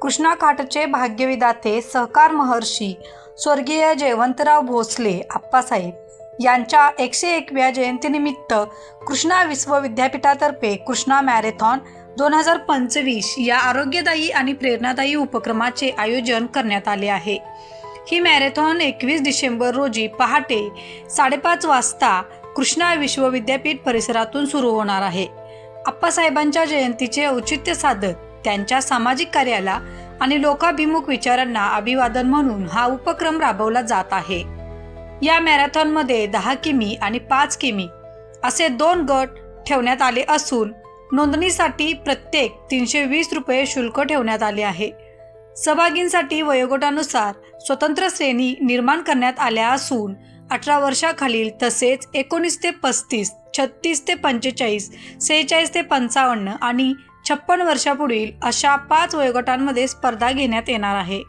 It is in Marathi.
कृष्णाकाठचे भाग्यविधाते सहकार महर्षी स्वर्गीय जयवंतराव भोसले आप्पासाहेब यांच्या 101व्या जयंतीनिमित्त कृष्णा विश्वविद्यापीठातर्फे कृष्णा मॅरेथॉन 2025 या आरोग्यदायी आणि प्रेरणादायी उपक्रमाचे आयोजन करण्यात आले आहे। ही मॅरेथॉन 21 डिसेंबर रोजी पहाटे 5:30 वाजता कृष्णा विश्वविद्यापीठ परिसरातून सुरू होणार आहे। आप्पासाहेबांच्या जयंतीचे औचित्य साधत त्यांच्या सामाजिक कार्याला आणि लोकाभिमुख विचारांना अभिवादन म्हणून हा उपक्रम राबवला जात आहे। या मॅरेथॉनमध्ये 10 किमी आणि 5 किमी असे 2 गट ठेवण्यात आले असून नोंदणीसाठी प्रत्येक 320 रुपये शुल्क ठेवण्यात आले आहे। सहभागींसाठी वयोगटानुसार स्वतंत्र श्रेणी निर्माण करण्यात आल्या असून 18 वर्षाखालील तसेच 19 ते 35, 36 ते 45, 46 ते 55 आणि 56 वर्षापुढील अशा 5 वयोगटांमध्ये स्पर्धा घेण्यात येणार आहे।